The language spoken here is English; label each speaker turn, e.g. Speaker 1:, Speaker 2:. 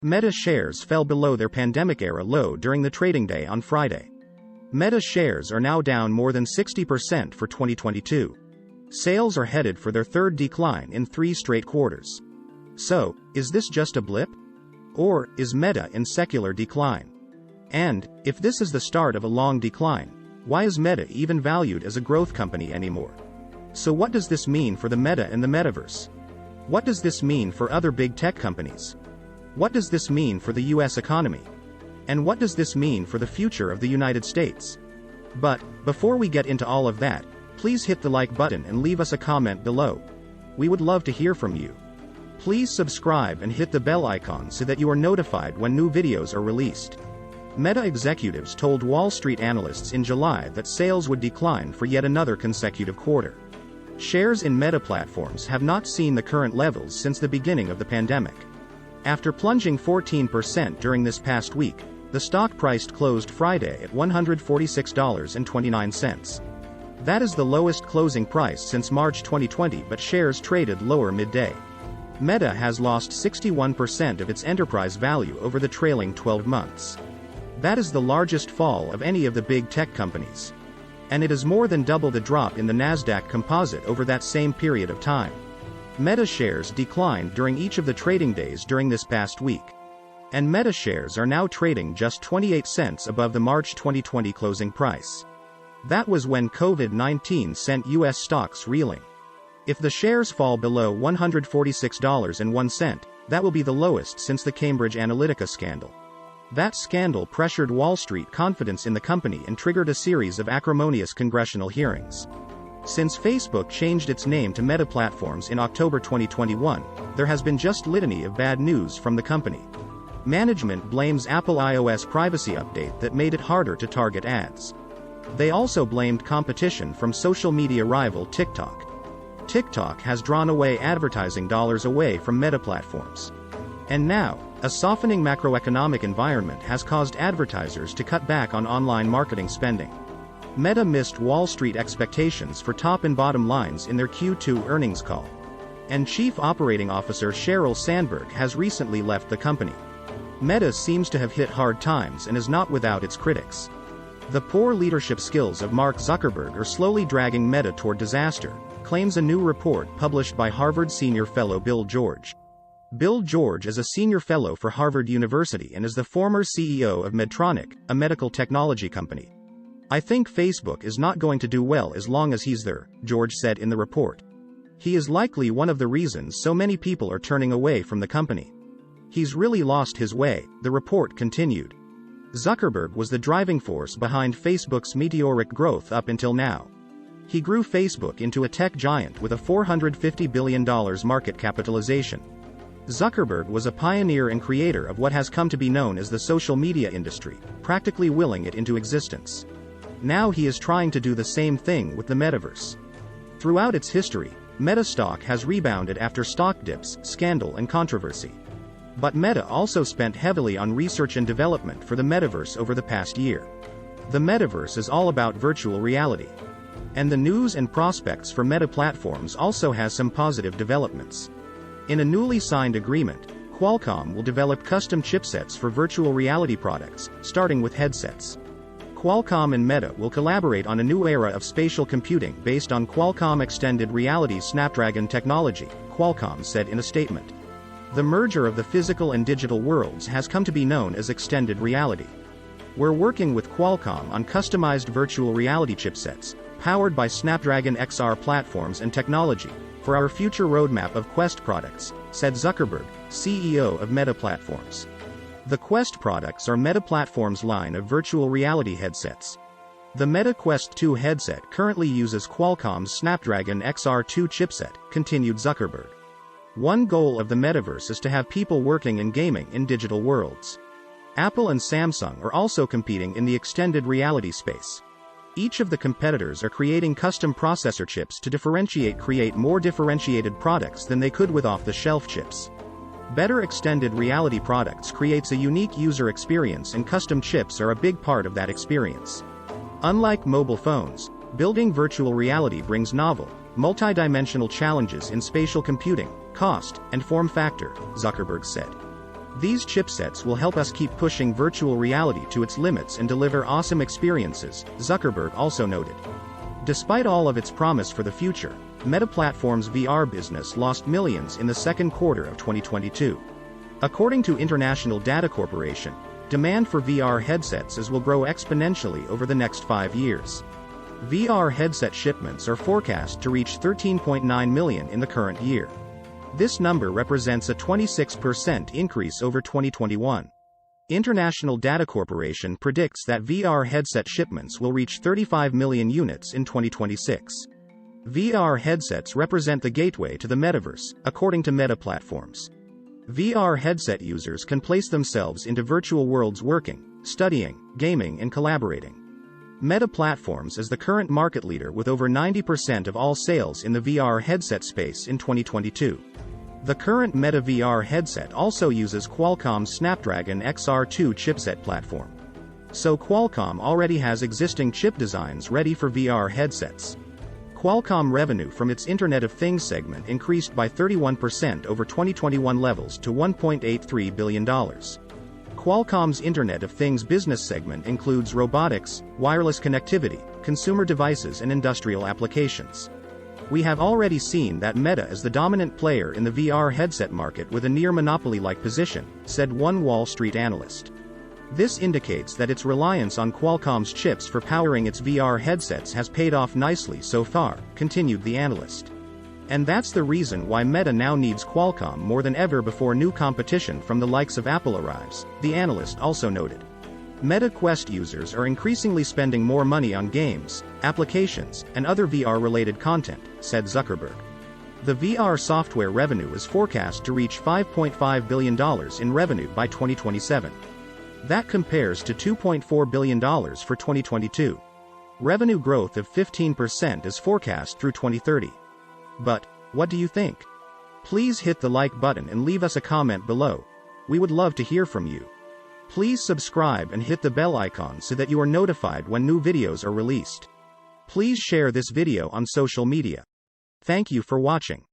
Speaker 1: Meta shares fell below their pandemic-era low during the trading day on Friday. Meta shares are now down more than 60% for 2022. Sales are headed for their third decline in 3 straight quarters. So, is this just a blip? Or is Meta in secular decline? And, if this is the start of a long decline, why is Meta even valued as a growth company anymore? So what does this mean for the Meta and the Metaverse? What does this mean for other big tech companies? What does this mean for the US economy? And what does this mean for the future of the United States? But, before we get into all of that, please hit the like button and leave us a comment below. We would love to hear from you. Please subscribe and hit the bell icon so that you are notified when new videos are released. Meta executives told Wall Street analysts in July that sales would decline for yet another consecutive quarter. Shares in Meta platforms have not seen the current levels since the beginning of the pandemic. After plunging 14% during this past week, the stock price closed Friday at $146.29. That is the lowest closing price since March 2020, but shares traded lower midday. Meta has lost 61% of its enterprise value over the trailing 12 months. That is the largest fall of any of the big tech companies. And it is more than double the drop in the Nasdaq Composite over that same period of time. Meta shares declined during each of the trading days during this past week. And Meta shares are now trading just 28 cents above the March 2020 closing price. That was when COVID-19 sent US stocks reeling. If the shares fall below $146.01, that will be the lowest since the Cambridge Analytica scandal. That scandal pressured Wall Street confidence in the company and triggered a series of acrimonious congressional hearings. Since Facebook changed its name to Meta Platforms in October 2021, there has been just litany of bad news from the company. Management blames Apple iOS privacy update that made it harder to target ads. They also blamed competition from social media rival TikTok. TikTok has drawn away advertising dollars away from Meta Platforms. And now, a softening macroeconomic environment has caused advertisers to cut back on online marketing spending. Meta missed Wall Street expectations for top and bottom lines in their Q2 earnings call. And Chief Operating Officer Sheryl Sandberg has recently left the company. Meta seems to have hit hard times and is not without its critics. The poor leadership skills of Mark Zuckerberg are slowly dragging Meta toward disaster, claims a new report published by Harvard senior fellow Bill George. Bill George is a senior fellow for Harvard University and is the former CEO of Medtronic, a medical technology company. I think Facebook is not going to do well as long as he's there, George said in the report. He is likely one of the reasons so many people are turning away from the company. He's really lost his way, the report continued. Zuckerberg was the driving force behind Facebook's meteoric growth up until now. He grew Facebook into a tech giant with a $450 billion market capitalization. Zuckerberg was a pioneer and creator of what has come to be known as the social media industry, practically willing it into existence. Now he is trying to do the same thing with the Metaverse. Throughout its history, Meta stock has rebounded after stock dips, scandal and controversy. But Meta also spent heavily on research and development for the Metaverse over the past year. The Metaverse is all about virtual reality. And the news and prospects for Meta platforms also has some positive developments. In a newly signed agreement, Qualcomm will develop custom chipsets for virtual reality products, starting with headsets. Qualcomm and Meta will collaborate on a new era of spatial computing based on Qualcomm Extended Reality Snapdragon technology, Qualcomm said in a statement. The merger of the physical and digital worlds has come to be known as extended reality. We're working with Qualcomm on customized virtual reality chipsets, powered by Snapdragon XR platforms and technology, for our future roadmap of Quest products, said Zuckerberg, CEO of Meta Platforms. The Quest products are Meta Platforms' line of virtual reality headsets. The Meta Quest 2 headset currently uses Qualcomm's Snapdragon XR2 chipset, continued Zuckerberg. One goal of the Metaverse is to have people working and gaming in digital worlds. Apple and Samsung are also competing in the extended reality space. Each of the competitors are creating custom processor chips to create more differentiated products than they could with off-the-shelf chips. Better extended reality products creates a unique user experience, and custom chips are a big part of that experience. Unlike mobile phones, building virtual reality brings novel, multidimensional challenges in spatial computing, cost, and form factor, Zuckerberg said. These chipsets will help us keep pushing virtual reality to its limits and deliver awesome experiences, Zuckerberg also noted. Despite all of its promise for the future, Meta Platforms' VR business lost millions in the second quarter of 2022. According to International Data Corporation, demand for VR headsets will grow exponentially over the next 5 years. VR headset shipments are forecast to reach 13.9 million in the current year. This number represents a 26% increase over 2021. International Data Corporation predicts that VR headset shipments will reach 35 million units in 2026. VR headsets represent the gateway to the Metaverse, according to Meta Platforms. VR headset users can place themselves into virtual worlds working, studying, gaming and collaborating. Meta Platforms is the current market leader with over 90% of all sales in the VR headset space in 2022. The current Meta VR headset also uses Qualcomm's Snapdragon XR2 chipset platform. So Qualcomm already has existing chip designs ready for VR headsets. Qualcomm revenue from its Internet of Things segment increased by 31% over 2021 levels to $1.83 billion. Qualcomm's Internet of Things business segment includes robotics, wireless connectivity, consumer devices and industrial applications. We have already seen that Meta is the dominant player in the VR headset market with a near monopoly-like position, said one Wall Street analyst. This indicates that its reliance on Qualcomm's chips for powering its VR headsets has paid off nicely so far, continued the analyst. And that's the reason why Meta now needs Qualcomm more than ever before new competition from the likes of Apple arrives, the analyst also noted. Meta Quest users are increasingly spending more money on games, applications, and other VR-related content, said Zuckerberg. The VR software revenue is forecast to reach $5.5 billion in revenue by 2027. That compares to $2.4 billion for 2022. Revenue growth of 15% is forecast through 2030. But, what do you think? Please hit the like button and leave us a comment below. We would love to hear from you. Please subscribe and hit the bell icon so that you are notified when new videos are released. Please share this video on social media. Thank you for watching.